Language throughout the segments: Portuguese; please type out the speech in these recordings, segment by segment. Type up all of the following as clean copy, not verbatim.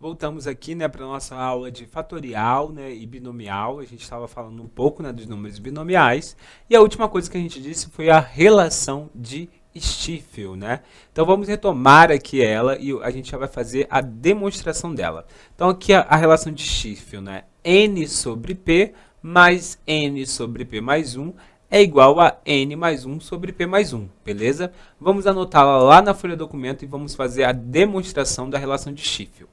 Voltamos aqui, né, para nossa aula de fatorial, né, e binomial. A gente estava falando um pouco, né, dos números binomiais. E a última coisa que a gente disse foi a relação de Stiefel, né? Então vamos retomar aqui ela e a gente já vai fazer a demonstração dela. Então aqui a relação de Stiefel, né? N sobre P mais N sobre P mais 1 é igual a N mais 1 sobre P mais 1, beleza? Vamos anotá-la lá na folha do documento e vamos fazer a demonstração da relação de Stiefel.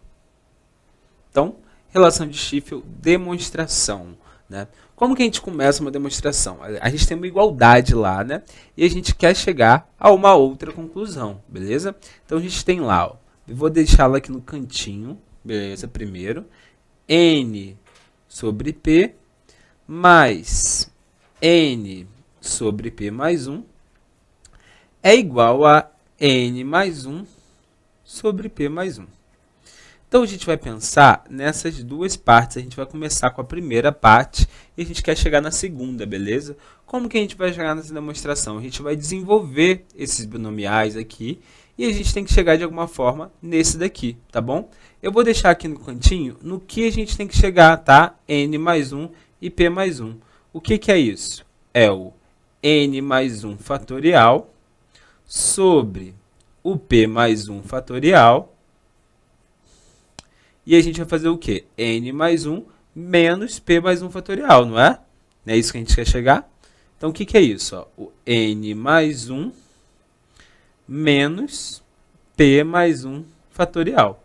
Então, relação de Stiefel, demonstração, né? Como que a gente começa uma demonstração? A gente tem uma igualdade lá, né? E a gente quer chegar a uma outra conclusão, beleza? Então, a gente tem lá, ó, eu vou deixá-la aqui no cantinho, beleza? Primeiro, N sobre P mais N sobre P mais 1 é igual a N mais 1 sobre P mais 1. Então, a gente vai pensar nessas duas partes. A gente vai começar com a primeira parte e a gente quer chegar na segunda, beleza? Como que a gente vai chegar nessa demonstração? A gente vai desenvolver esses binomiais aqui e a gente tem que chegar de alguma forma nesse daqui, tá bom? Eu vou deixar aqui no cantinho no que a gente tem que chegar, tá? N mais 1 e P mais 1. O que é isso? É o N mais 1 fatorial sobre o P mais 1 fatorial. E a gente vai fazer o quê? N mais 1 menos P mais 1 fatorial, não é? Não é isso que a gente quer chegar? Então, o que é isso? Ó? O N mais 1 menos P mais 1 fatorial.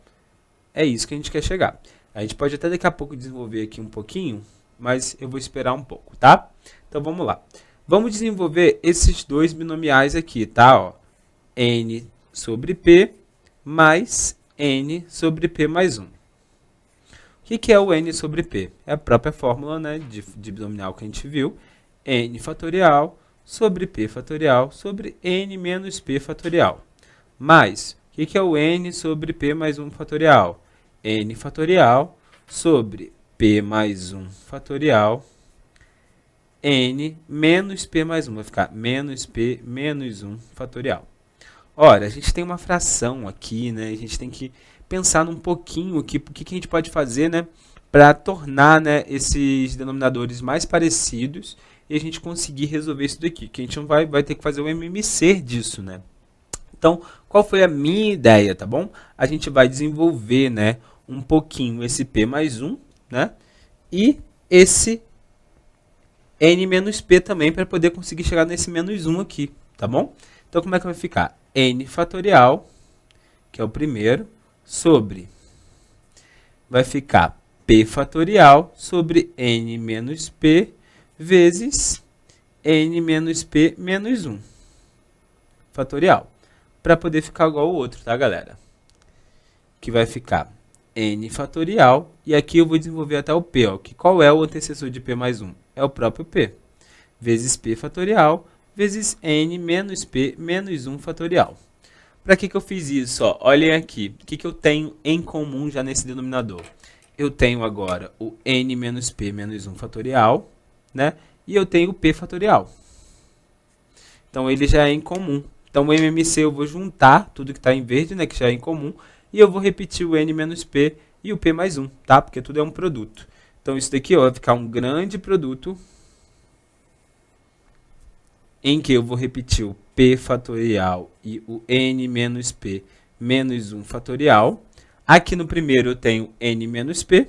É isso que a gente quer chegar. A gente pode até daqui a pouco desenvolver aqui um pouquinho, mas eu vou esperar um pouco, tá? Então, vamos lá. Vamos desenvolver esses dois binomiais aqui, tá? Ó, N sobre P mais N sobre P mais 1. O que é o N sobre P? É a própria fórmula, né, de binomial que a gente viu. N fatorial sobre P fatorial sobre N menos P fatorial. Mais, o que é o N sobre P mais 1 fatorial? N fatorial sobre P mais 1 fatorial N menos P mais 1. Vai ficar menos P menos 1 fatorial. Ora, a gente tem uma fração aqui, né? A gente tem que pensar um pouquinho aqui, o que a gente pode fazer, né, para tornar, né, esses denominadores mais parecidos e a gente conseguir resolver isso daqui, que a gente não vai ter que fazer o MMC disso, né? Então, qual foi a minha ideia, tá bom? A gente vai desenvolver, né, um pouquinho esse P mais 1, né, e esse N menos P também, para poder conseguir chegar nesse menos 1 aqui, tá bom? Então, como é que vai ficar? N fatorial, que é o primeiro, sobre, vai ficar P fatorial sobre N menos P vezes N menos P menos 1 fatorial, para poder ficar igual ao outro, tá, galera? Que vai ficar N fatorial, e aqui eu vou desenvolver até o P, ó, que qual é o antecessor de P mais 1? É o próprio P, vezes P fatorial, vezes N menos P menos 1 fatorial. Para que eu fiz isso? Ó, olhem aqui, o que eu tenho em comum já nesse denominador? Eu tenho agora o N menos P menos 1 fatorial, né? E eu tenho o P fatorial. Então, ele já é em comum. Então, o MMC eu vou juntar tudo que está em verde, né? Que já é em comum. E eu vou repetir o N menos P e o P mais 1, tá? Porque tudo é um produto. Então, isso daqui ó, vai ficar um grande produto em que eu vou repetir o P fatorial e o N menos P menos 1 fatorial. Aqui no primeiro eu tenho N menos P,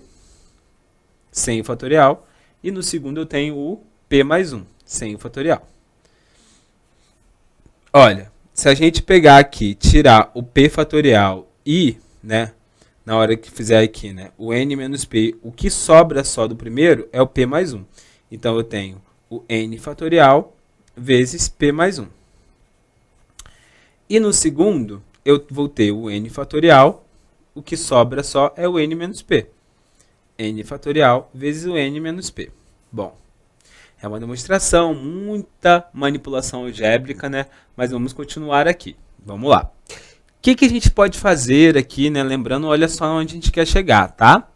sem o fatorial. E no segundo eu tenho o P mais 1, sem o fatorial. Olha, se a gente pegar aqui, tirar o P fatorial e, né, na hora que fizer aqui, né, o N menos P, o que sobra só do primeiro é o P mais 1. Então, eu tenho o N fatorial vezes P mais 1. E no segundo, eu vou ter o N fatorial, o que sobra só é o N menos P. N fatorial vezes o N menos P. Bom, é uma demonstração, muita manipulação algébrica, né? Mas vamos continuar aqui. Vamos lá. O que a gente pode fazer aqui, né? Lembrando, olha só onde a gente quer chegar, tá?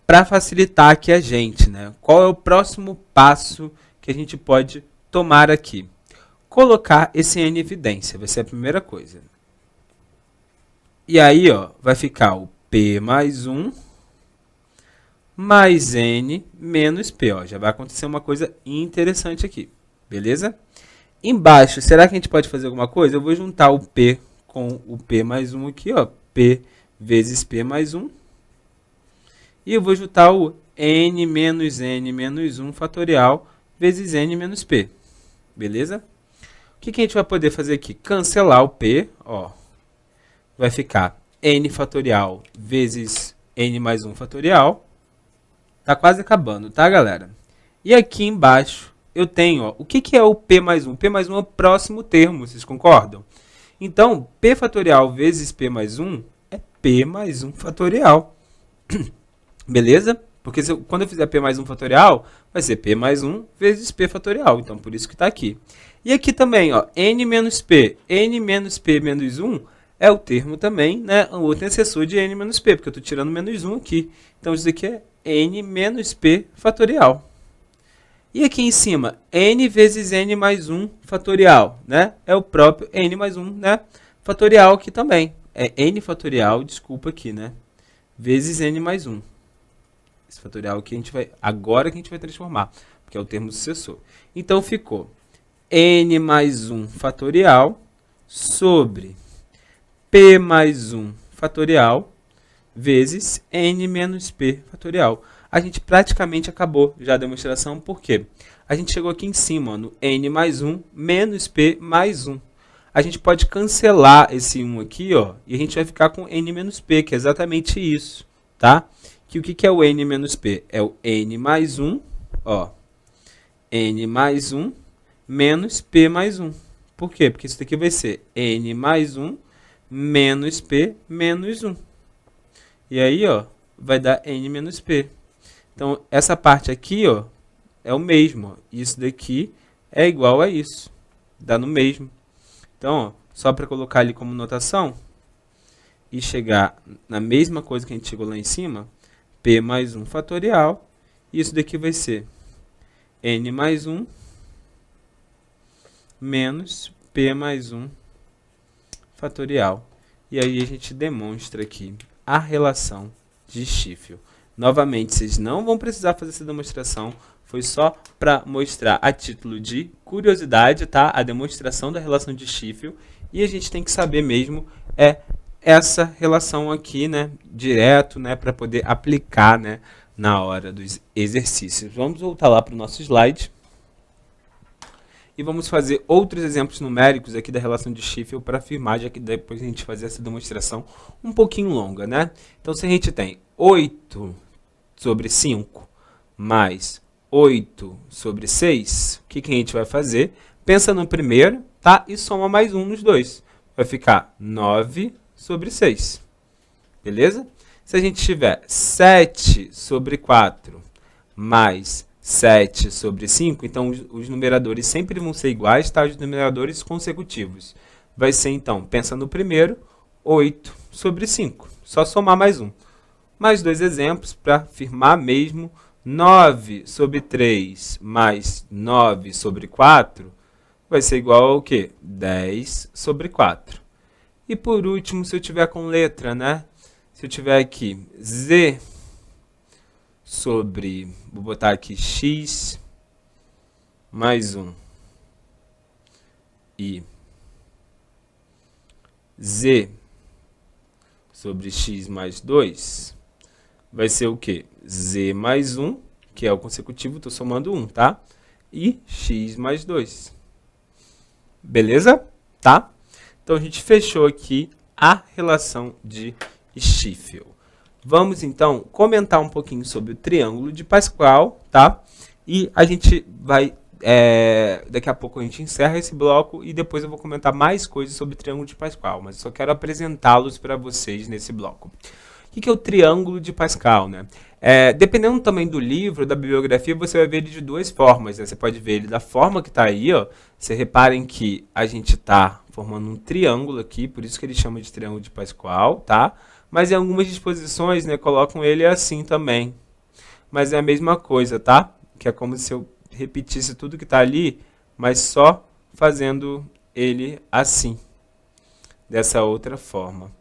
Para facilitar aqui a gente, né? Qual é o próximo passo que a gente pode tomar aqui? Colocar esse N em evidência, vai ser a primeira coisa. E aí, ó, vai ficar o P mais 1 mais N menos P. Ó, já vai acontecer uma coisa interessante aqui, beleza? Embaixo, será que a gente pode fazer alguma coisa? Eu vou juntar o P com o P mais 1 aqui, ó. P vezes P mais 1. E eu vou juntar o N menos 1 fatorial vezes N menos P. Beleza? O que a gente vai poder fazer aqui? Cancelar o P, ó. Vai ficar N fatorial vezes N mais 1 fatorial. Tá quase acabando, tá, galera? E aqui embaixo eu tenho, ó, o que é o P mais 1? P mais 1 é o próximo termo, vocês concordam? Então, P fatorial vezes P mais 1 é P mais 1 fatorial. Beleza? Porque quando eu fizer P mais 1 fatorial, vai ser P mais 1 vezes P fatorial. Então, por isso que está aqui. E aqui também, ó, N menos P. N menos P menos 1 é o termo também, né? O outro antecessor de N menos P, porque eu estou tirando menos 1 aqui. Então, isso aqui é N menos P fatorial. E aqui em cima, N vezes N mais 1 fatorial, né? É o próprio N mais 1, né? Fatorial aqui também. É N fatorial, desculpa aqui, né? Vezes N mais 1. Esse fatorial aqui agora que a gente vai transformar, porque é o termo sucessor. Então, ficou N mais 1 fatorial sobre P mais 1 fatorial vezes N menos P fatorial. A gente praticamente acabou já a demonstração, porque a gente chegou aqui em cima, ó, no N mais 1 menos P mais 1. A gente pode cancelar esse 1 aqui, ó, e a gente vai ficar com N menos P, que é exatamente isso, tá? Que o que é o N menos P? É o N mais 1, ó, N mais 1 menos P mais 1. Por quê? Porque isso daqui vai ser N mais 1 menos P menos 1. E aí, ó, vai dar N menos P. Então, essa parte aqui, ó, é o mesmo. Ó. Isso daqui é igual a isso. Dá no mesmo. Então, ó, só para colocar ali como notação e chegar na mesma coisa que a gente chegou lá em cima, P mais 1 fatorial. Isso daqui vai ser N mais 1 menos P mais 1 fatorial. E aí a gente demonstra aqui a relação de Stifel. Novamente, vocês não vão precisar fazer essa demonstração, foi só para mostrar a título de curiosidade, tá? A demonstração da relação de Stifel, e a gente tem que saber mesmo essa relação aqui, né, direto, né, para poder aplicar, né, na hora dos exercícios. Vamos voltar lá para o nosso slide. E vamos fazer outros exemplos numéricos aqui da relação de Stifel para afirmar, já que depois a gente fazer essa demonstração um pouquinho longa, né? Então, se a gente tem 8 sobre 5 mais 8 sobre 6, o que a gente vai fazer? Pensa no primeiro, tá? E soma mais 1 nos dois. Vai ficar 9 sobre 6. Beleza? Se a gente tiver 7 sobre 4 mais 7 sobre 5, então os numeradores sempre vão ser iguais, tá? Os numeradores consecutivos. Vai ser, então, pensa no primeiro, 8 sobre 5. Só somar mais um. Mais dois exemplos para afirmar mesmo. 9 sobre 3 mais 9 sobre 4 vai ser igual ao quê? 10 sobre 4. E por último, se eu tiver com letra, né? Se eu tiver aqui Z sobre, vou botar aqui x mais 1 e z sobre x mais 2 vai ser o quê? Z mais 1, que é o consecutivo, estou somando 1, tá? E x mais 2. Beleza? Tá? Então, a gente fechou aqui a relação de Stifel. Vamos, então, comentar um pouquinho sobre o triângulo de Pascal, tá? E a gente vai, daqui a pouco a gente encerra esse bloco e depois eu vou comentar mais coisas sobre o triângulo de Pascal, mas eu só quero apresentá-los para vocês nesse bloco. O que é o triângulo de Pascal, né? Dependendo também do livro, da bibliografia, você vai ver ele de duas formas, né? Você pode ver ele da forma que está aí, ó. Você reparem que a gente está formando um triângulo aqui, por isso que ele chama de triângulo de Pascal, tá? Mas em algumas disposições, né, colocam ele assim também. Mas é a mesma coisa, tá? Que é como se eu repetisse tudo que está ali, mas só fazendo ele assim, dessa outra forma.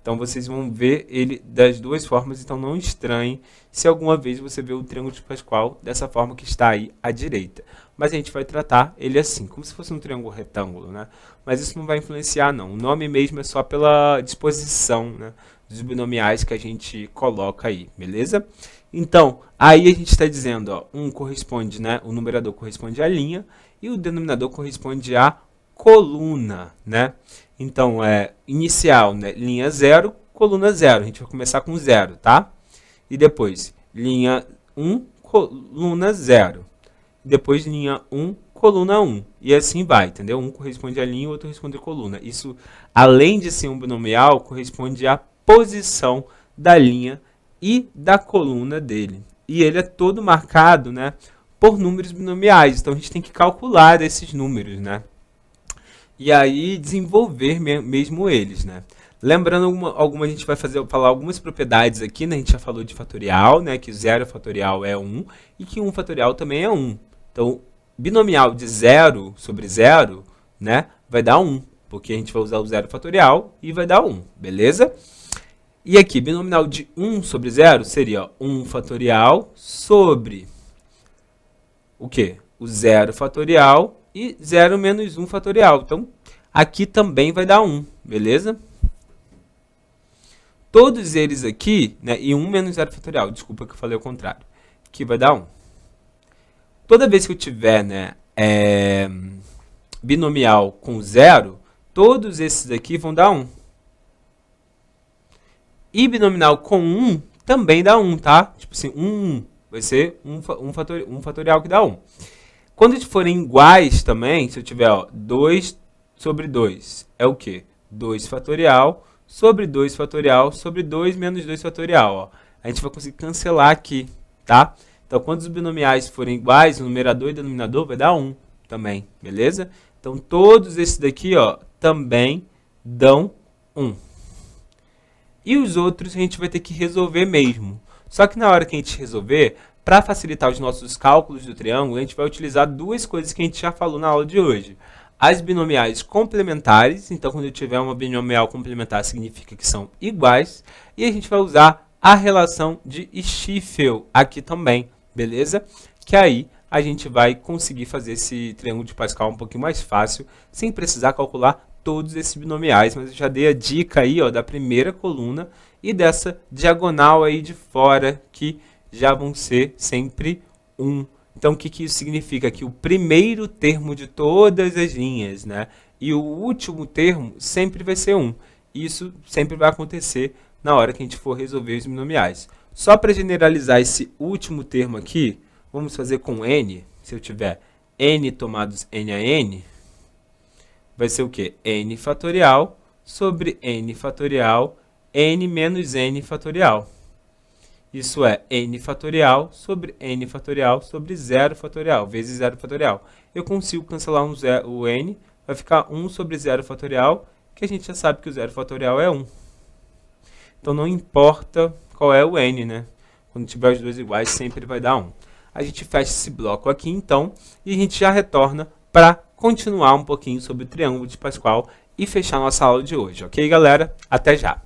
Então, vocês vão ver ele das duas formas, então não estranhe se alguma vez você vê o triângulo de Pascal dessa forma que está aí à direita. Mas a gente vai tratar ele assim, como se fosse um triângulo retângulo, né? Mas isso não vai influenciar, não. O nome mesmo é só pela disposição, né, dos binomiais que a gente coloca aí, beleza? Então, aí a gente está dizendo, ó, um corresponde, né, o numerador corresponde à linha e o denominador corresponde à coluna, né? Então, inicial, né, linha 0, coluna 0. A gente vai começar com 0, tá? E depois, linha 1, coluna 0. Depois, linha 1, coluna 1. E assim vai, entendeu? Um corresponde à linha e o outro corresponde à coluna. Isso, além de ser um binomial, corresponde à posição da linha e da coluna dele. E ele é todo marcado, né, por números binomiais. Então, a gente tem que calcular esses números, né? E aí desenvolver mesmo eles, né? Lembrando, a gente vai falar algumas propriedades aqui, né? A gente já falou de fatorial, né? Que 0 fatorial é 1 e que 1 fatorial também é 1. Então, binomial de 0 sobre 0, né? Vai dar 1, porque a gente vai usar o 0 fatorial e vai dar 1, beleza? E aqui, binomial de 1 sobre 0 seria 1 fatorial sobre o quê? O 0 fatorial e 0 menos 1 fatorial. Então, aqui também vai dar 1, beleza? Todos eles aqui, né, e 1 menos 0 fatorial, desculpa que eu falei o contrário, que vai dar 1. Toda vez que eu tiver, né, binomial com 0, todos esses aqui vão dar 1. E binomial com 1 também dá 1, tá? Tipo assim, 1 vai ser 1 fatorial que dá 1. Quando eles forem iguais também, se eu tiver, ó, 2 sobre 2, é o quê? 2 fatorial sobre 2 fatorial sobre 2 menos 2 fatorial. Ó. A gente vai conseguir cancelar aqui, tá? Então, quando os binomiais forem iguais, o numerador e o denominador vai dar 1 também, beleza? Então, todos esses daqui, ó, também dão 1. E os outros a gente vai ter que resolver mesmo. Só que na hora que a gente resolver, para facilitar os nossos cálculos do triângulo, a gente vai utilizar duas coisas que a gente já falou na aula de hoje. As binomiais complementares, então quando eu tiver uma binomial complementar significa que são iguais. E a gente vai usar a relação de Stiefel aqui também, beleza? Que aí a gente vai conseguir fazer esse triângulo de Pascal um pouquinho mais fácil, sem precisar calcular todos esses binomiais, mas eu já dei a dica aí, ó, da primeira coluna e dessa diagonal aí de fora, que já vão ser sempre 1. Então, o que isso significa? Que o primeiro termo de todas as linhas, né, e o último termo sempre vai ser 1. Isso sempre vai acontecer na hora que a gente for resolver os binomiais. Só para generalizar esse último termo aqui, vamos fazer com n. Se eu tiver n tomados n a n, vai ser o quê? N fatorial sobre n fatorial, n menos n fatorial. Isso é n fatorial sobre n fatorial sobre 0 fatorial, vezes 0 fatorial. Eu consigo cancelar o n, vai ficar 1 sobre 0 fatorial, que a gente já sabe que o 0 fatorial é 1. Então, não importa qual é o n, né? Quando tiver os dois iguais, sempre vai dar 1. A gente fecha esse bloco aqui, então, e a gente já retorna para continuar um pouquinho sobre o triângulo de Pascal e fechar nossa aula de hoje, ok, galera? Até já!